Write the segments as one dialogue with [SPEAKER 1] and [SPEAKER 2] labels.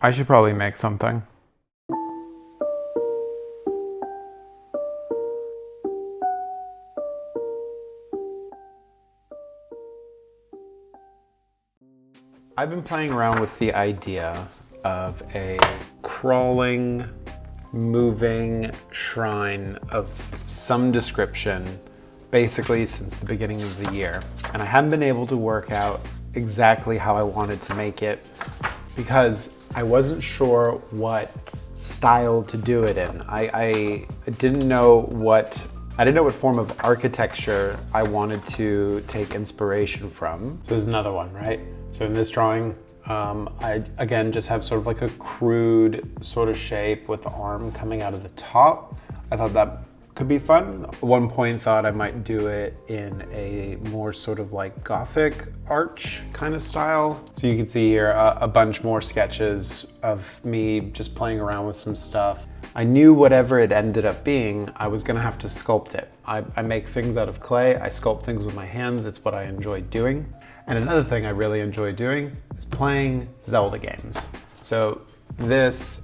[SPEAKER 1] I should probably make something. I've been playing around with the idea of a crawling, moving shrine of some description, basically since the beginning of the year. And I haven't been able to work out exactly how I wanted to make it because I wasn't sure what style to do it in. I didn't know what form of architecture I wanted to take inspiration from. So there's another one, right? So in this drawing, I again just have sort of like a crude sort of shape with the arm coming out of the top. I thought that could be fun. At one point thought I might do it in a more sort of like Gothic arch kind of style. So you can see here a bunch more sketches of me just playing around with some stuff. I knew whatever it ended up being, I was gonna have to sculpt it. I make things out of clay, I sculpt things with my hands, it's what I enjoy doing. And another thing I really enjoy doing is playing Zelda games. So this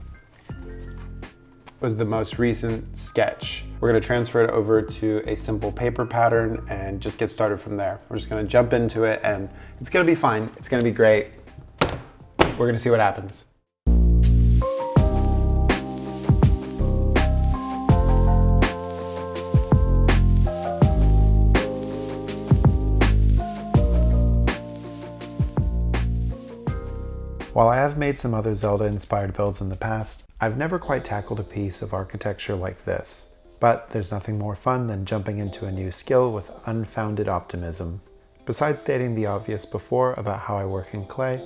[SPEAKER 1] was the most recent sketch. We're gonna transfer it over to a simple paper pattern and just get started from there. We're just gonna jump into it and it's gonna be fine. It's gonna be great. We're gonna see what happens. While I have made some other Zelda-inspired builds in the past, I've never quite tackled a piece of architecture like this. But there's nothing more fun than jumping into a new skill with unfounded optimism. Besides stating the obvious before about how I work in clay,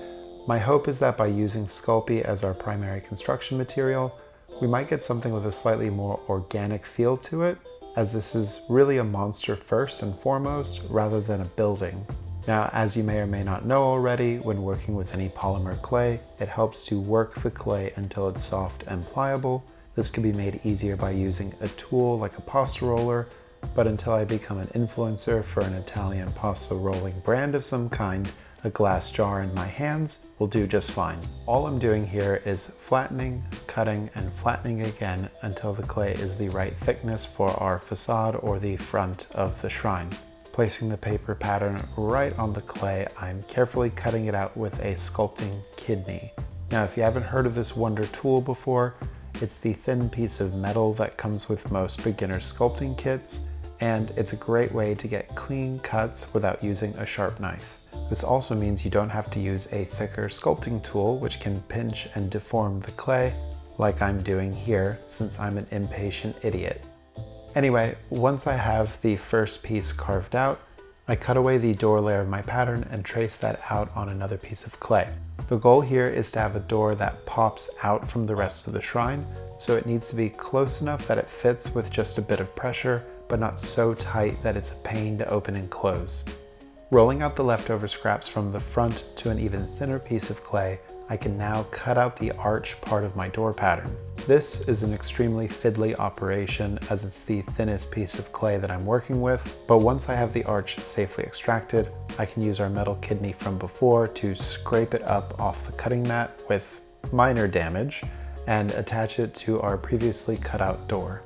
[SPEAKER 1] my hope is that by using Sculpey as our primary construction material, we might get something with a slightly more organic feel to it, as this is really a monster first and foremost, rather than a building. Now, as you may or may not know already, when working with any polymer clay, it helps to work the clay until it's soft and pliable. This can be made easier by using a tool like a pasta roller, but until I become an influencer for an Italian pasta rolling brand of some kind, a glass jar in my hands will do just fine. All I'm doing here is flattening, cutting, and flattening again until the clay is the right thickness for our facade or the front of the shrine. Placing the paper pattern right on the clay, I'm carefully cutting it out with a sculpting kidney. Now, if you haven't heard of this wonder tool before, it's the thin piece of metal that comes with most beginner sculpting kits, and it's a great way to get clean cuts without using a sharp knife. This also means you don't have to use a thicker sculpting tool which can pinch and deform the clay, like I'm doing here since I'm an impatient idiot. Anyway, once I have the first piece carved out, I cut away the door layer of my pattern and trace that out on another piece of clay. The goal here is to have a door that pops out from the rest of the shrine, so it needs to be close enough that it fits with just a bit of pressure, but not so tight that it's a pain to open and close. Rolling out the leftover scraps from the front to an even thinner piece of clay, I can now cut out the arch part of my door pattern. This is an extremely fiddly operation as it's the thinnest piece of clay that I'm working with, but once I have the arch safely extracted, I can use our metal kidney from before to scrape it up off the cutting mat with minor damage and attach it to our previously cut out door.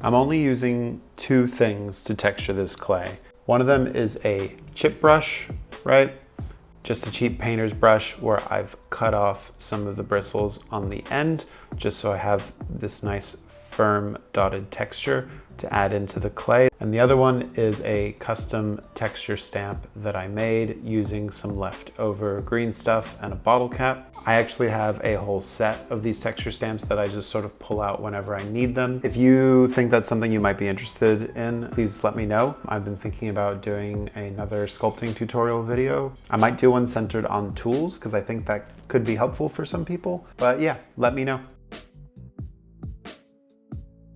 [SPEAKER 1] I'm only using two things to texture this clay. One of them is a chip brush, right? Just a cheap painter's brush where I've cut off some of the bristles on the end, just so I have this nice firm dotted texture to add into the clay. And the other one is a custom texture stamp that I made using some leftover green stuff and a bottle cap. I actually have a whole set of these texture stamps that I just sort of pull out whenever I need them. If you think that's something you might be interested in, please let me know. I've been thinking about doing another sculpting tutorial video. I might do one centered on tools because I think that could be helpful for some people. But yeah, let me know.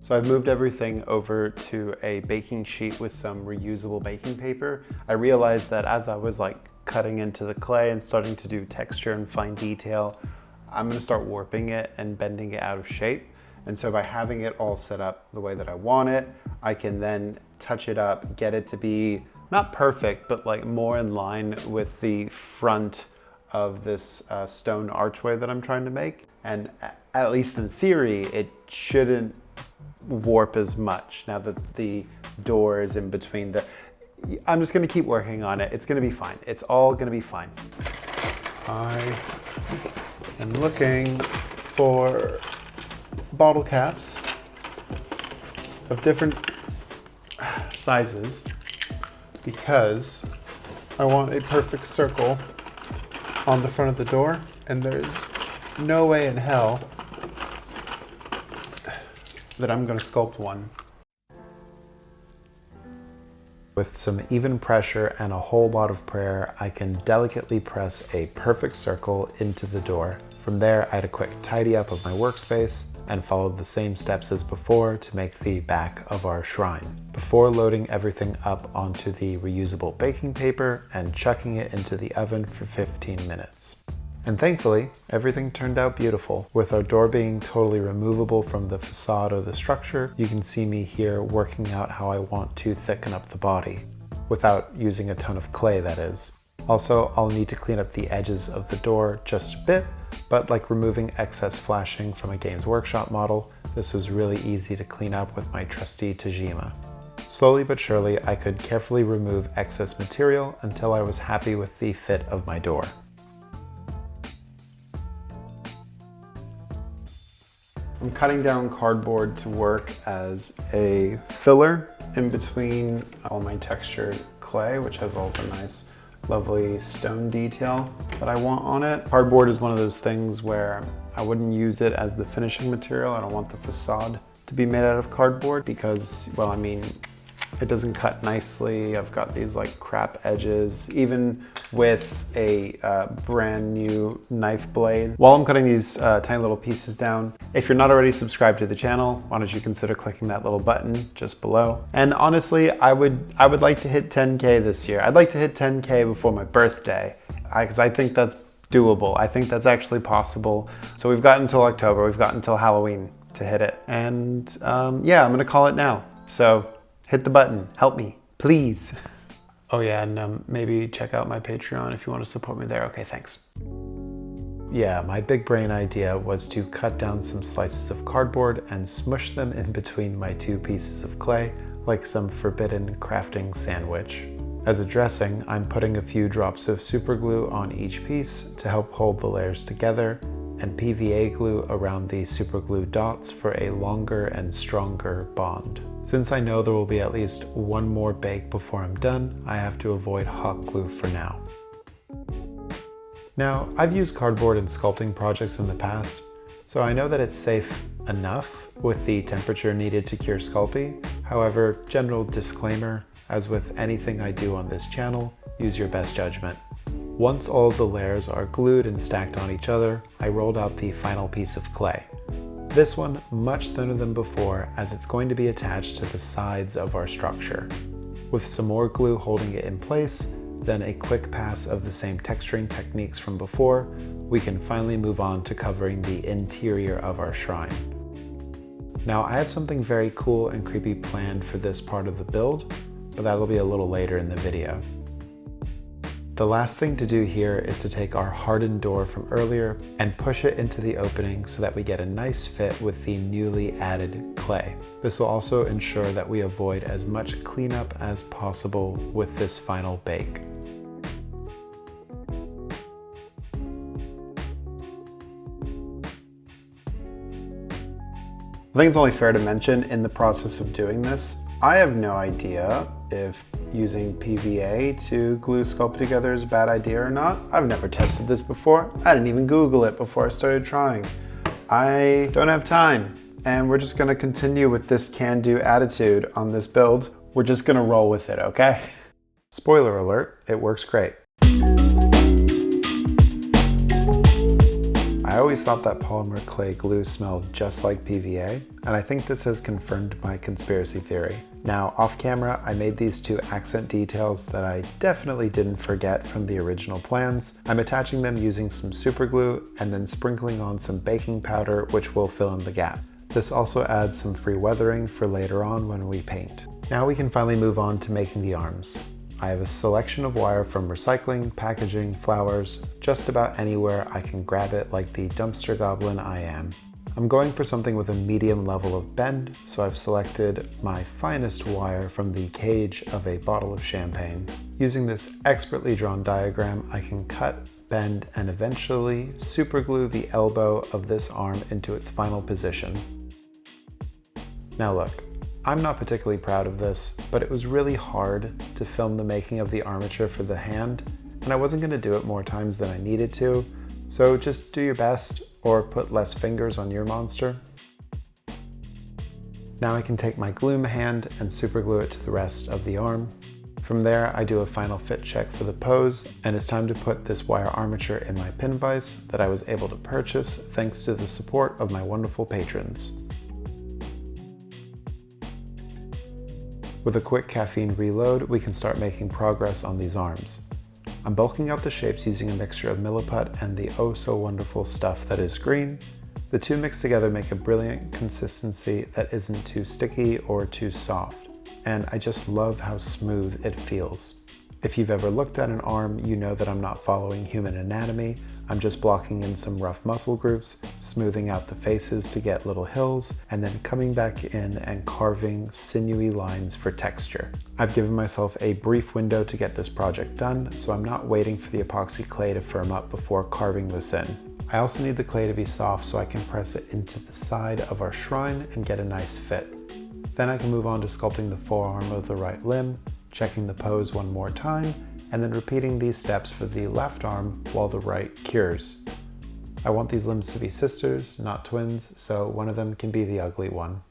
[SPEAKER 1] So I've moved everything over to a baking sheet with some reusable baking paper. I realized that as I was cutting into the clay and starting to do texture and fine detail, I'm gonna start warping it and bending it out of shape. And so by having it all set up the way that I want it, I can then touch it up, get it to be not perfect, but like more in line with the front of this stone archway that I'm trying to make. And at least in theory, it shouldn't warp as much now that the door is in between the... I'm just gonna keep working on it. It's gonna be fine. It's all gonna be fine. I am looking for bottle caps of different sizes because I want a perfect circle on the front of the door, and there's no way in hell that I'm going to sculpt one. With some even pressure and a whole lot of prayer, I can delicately press a perfect circle into the door. From there, I had a quick tidy up of my workspace and followed the same steps as before to make the back of our shrine, before loading everything up onto the reusable baking paper and chucking it into the oven for 15 minutes. And thankfully, everything turned out beautiful. With our door being totally removable from the facade of the structure, you can see me here working out how I want to thicken up the body, without using a ton of clay, that is. Also, I'll need to clean up the edges of the door just a bit, but like removing excess flashing from a Games Workshop model, this was really easy to clean up with my trusty Tajima. Slowly but surely, I could carefully remove excess material until I was happy with the fit of my door. I'm cutting down cardboard to work as a filler in between all my textured clay, which has all the nice, lovely stone detail that I want on it. Cardboard is one of those things where I wouldn't use it as the finishing material. I don't want the facade to be made out of cardboard because, well, I mean, it doesn't cut nicely. I've got these like crap edges, even with a brand new knife blade. While I'm cutting these tiny little pieces down, if you're not already subscribed to the channel, why don't you consider clicking that little button just below? And honestly, I would like to hit 10K this year. I'd like to hit 10K before my birthday, because I think that's doable. I think that's actually possible. So we've got until October, we've got until Halloween to hit it. And yeah, I'm gonna call it now. So hit the button, help me, please. Oh yeah, and maybe check out my Patreon if you want to support me there. Okay, thanks. Yeah, my big brain idea was to cut down some slices of cardboard and smush them in between my two pieces of clay, like some forbidden crafting sandwich. As a dressing, I'm putting a few drops of super glue on each piece to help hold the layers together, and PVA glue around the super glue dots for a longer and stronger bond. Since I know there will be at least one more bake before I'm done, I have to avoid hot glue for now. Now, I've used cardboard in sculpting projects in the past, so I know that it's safe enough with the temperature needed to cure Sculpey. However, general disclaimer, as with anything I do on this channel, use your best judgment. Once all of the layers are glued and stacked on each other, I rolled out the final piece of clay. This one much thinner than before, as it's going to be attached to the sides of our structure. With some more glue holding it in place, then a quick pass of the same texturing techniques from before, we can finally move on to covering the interior of our shrine. Now, I have something very cool and creepy planned for this part of the build, but that'll be a little later in the video. The last thing to do here is to take our hardened door from earlier and push it into the opening so that we get a nice fit with the newly added clay. This will also ensure that we avoid as much cleanup as possible with this final bake. I think it's only fair to mention in the process of doing this, I have no idea if using PVA to glue Sculpt together is a bad idea or not. I've never tested this before. I didn't even Google it before I started trying. I don't have time, and we're just gonna continue with this can-do attitude on this build. We're just gonna roll with it, okay? Spoiler alert, it works great. I always thought that polymer clay glue smelled just like PVA, and I think this has confirmed my conspiracy theory. Now, off camera, I made these two accent details that I definitely didn't forget from the original plans. I'm attaching them using some super glue and then sprinkling on some baking powder, which will fill in the gap. This also adds some free weathering for later on when we paint. Now we can finally move on to making the arms. I have a selection of wire from recycling, packaging, flowers, just about anywhere I can grab it like the dumpster goblin I am. I'm going for something with a medium level of bend, so I've selected my finest wire from the cage of a bottle of champagne. Using this expertly drawn diagram, I can cut, bend, and eventually superglue the elbow of this arm into its final position. Now look, I'm not particularly proud of this, but it was really hard to film the making of the armature for the hand, and I wasn't going to do it more times than I needed to, so just do your best or put less fingers on your monster. Now I can take my gloom hand and superglue it to the rest of the arm. From there, I do a final fit check for the pose, and it's time to put this wire armature in my pin vise that I was able to purchase thanks to the support of my wonderful patrons. With a quick caffeine reload, we can start making progress on these arms. I'm bulking out the shapes using a mixture of milliput and the oh so wonderful stuff that is green. The two mixed together make a brilliant consistency that isn't too sticky or too soft, and I just love how smooth it feels. If you've ever looked at an arm, you know that I'm not following human anatomy. I'm just blocking in some rough muscle groups, smoothing out the faces to get little hills, and then coming back in and carving sinewy lines for texture. I've given myself a brief window to get this project done, so I'm not waiting for the epoxy clay to firm up before carving this in. I also need the clay to be soft so I can press it into the side of our shrine and get a nice fit. Then I can move on to sculpting the forearm of the right limb, checking the pose one more time, and then repeating these steps for the left arm while the right cures. I want these limbs to be sisters, not twins, so one of them can be the ugly one.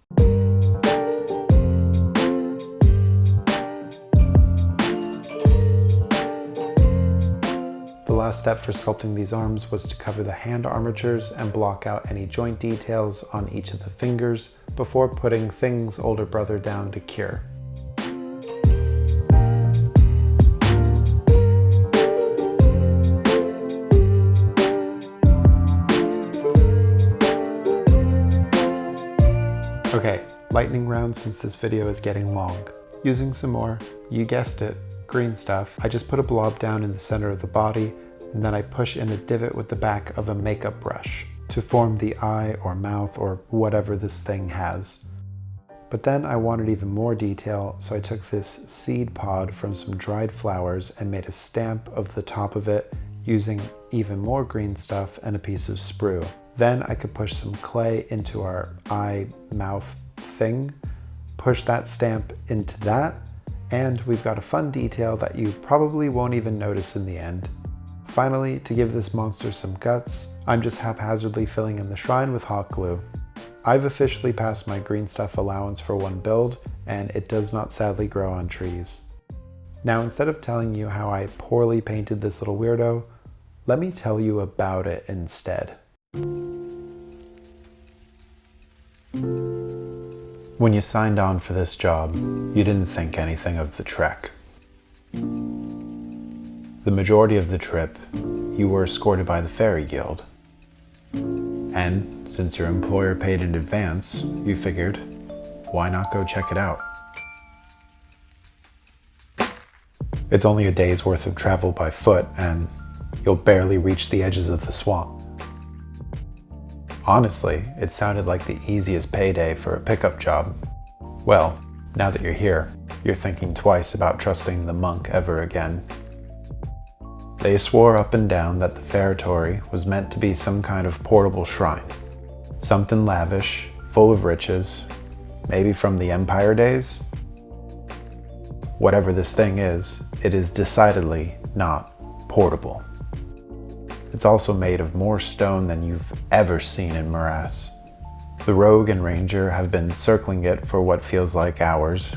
[SPEAKER 1] The last step for sculpting these arms was to cover the hand armatures and block out any joint details on each of the fingers before putting Thing's older brother down to cure. Okay, lightning round since this video is getting long. Using some more, you guessed it, green stuff, I just put a blob down in the center of the body, and then I push in a divot with the back of a makeup brush to form the eye or mouth or whatever this thing has. But then I wanted even more detail, so I took this seed pod from some dried flowers and made a stamp of the top of it using even more green stuff and a piece of sprue. Then I could push some clay into our eye, mouth thing, push that stamp into that, and we've got a fun detail that you probably won't even notice in the end. Finally, to give this monster some guts, I'm just haphazardly filling in the shrine with hot glue. I've officially passed my green stuff allowance for one build, and it does not sadly grow on trees. Now, instead of telling you how I poorly painted this little weirdo, let me tell you about it instead. When you signed on for this job, you didn't think anything of the trek. The majority of the trip, you were escorted by the Fairy Guild. And since your employer paid in advance, you figured, why not go check it out? It's only a day's worth of travel by foot, and you'll barely reach the edges of the swamp. Honestly, it sounded like the easiest payday for a pickup job. Well, now that you're here, you're thinking twice about trusting the monk ever again. They swore up and down that the Feretory was meant to be some kind of portable shrine. Something lavish, full of riches, maybe from the Empire days? Whatever this thing is, it is decidedly not portable. It's also made of more stone than you've ever seen in Morass. The rogue and ranger have been circling it for what feels like hours,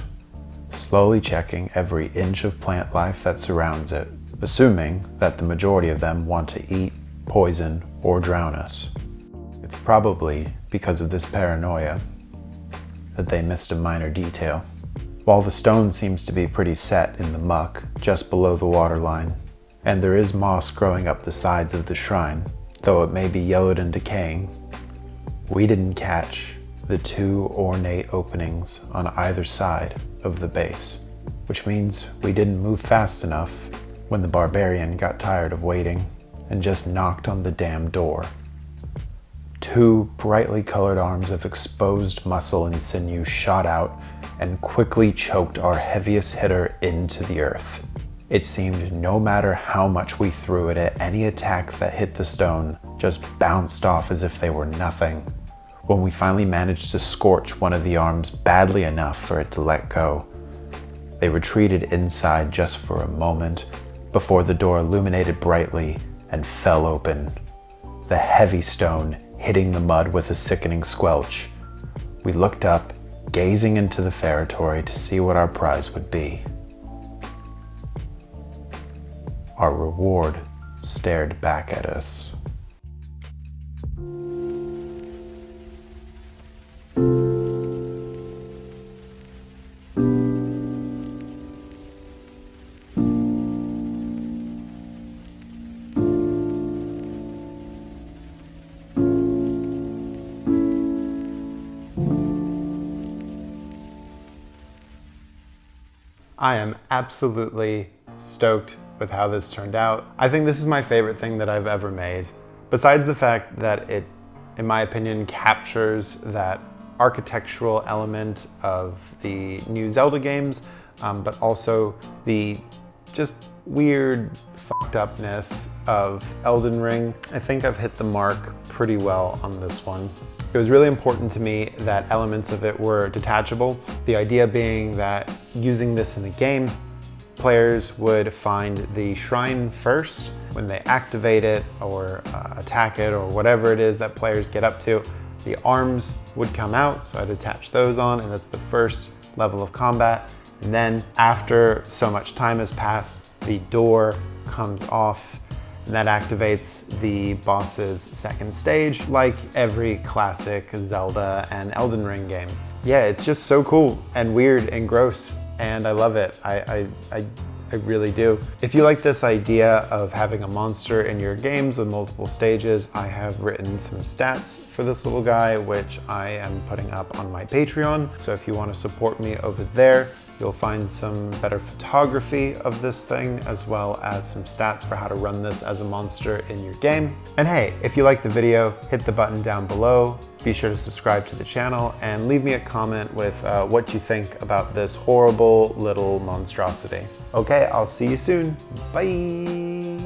[SPEAKER 1] slowly checking every inch of plant life that surrounds it, assuming that the majority of them want to eat, poison, or drown us. It's probably because of this paranoia that they missed a minor detail. While the stone seems to be pretty set in the muck just below the waterline, and there is moss growing up the sides of the shrine, though it may be yellowed and decaying, we didn't catch the two ornate openings on either side of the base. which means we didn't move fast enough when the barbarian got tired of waiting and just knocked on the damn door. Two brightly colored arms of exposed muscle and sinew shot out and quickly choked our heaviest hitter into the earth. It seemed no matter how much we threw it at any attacks that hit the stone just bounced off as if they were nothing. When we finally managed to scorch one of the arms badly enough for it to let go, they retreated inside just for a moment before the door illuminated brightly and fell open, the heavy stone hitting the mud with a sickening squelch. We looked up, gazing into the Feretory to see what our prize would be. Our reward stared back at us. I am absolutely stoked with how this turned out. I think this is my favorite thing that I've ever made. Besides the fact that it, in my opinion, captures that architectural element of the new Zelda games, but also the just weird fucked upness of Elden Ring. I think I've hit the mark pretty well on this one. It was really important to me that elements of it were detachable. The idea being that using this in the game, players would find the shrine first. When they activate it or attack it or whatever it is that players get up to, the arms would come out, so I'd attach those on, and that's the first level of combat. And then after so much time has passed, the door comes off, and that activates the boss's second stage, like every classic Zelda and Elden Ring game. Yeah, it's just so cool and weird and gross, and I love it. I really do. If you like this idea of having a monster in your games with multiple stages, I have written some stats for this little guy, which I am putting up on my Patreon. So if you want to support me over there, you'll find some better photography of this thing, as well as some stats for how to run this as a monster in your game. And hey, if you like the video, hit the button down below. Be sure to subscribe to the channel and leave me a comment with what you think about this horrible little monstrosity. Okay, I'll see you soon. Bye.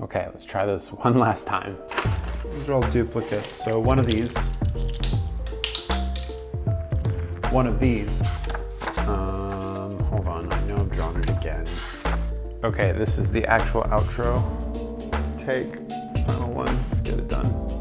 [SPEAKER 1] Okay, let's try this one last time. These are all duplicates, so one of these. Hold on, I know I've drawn it again. Okay, this is the actual outro. Take, final one, let's get it done.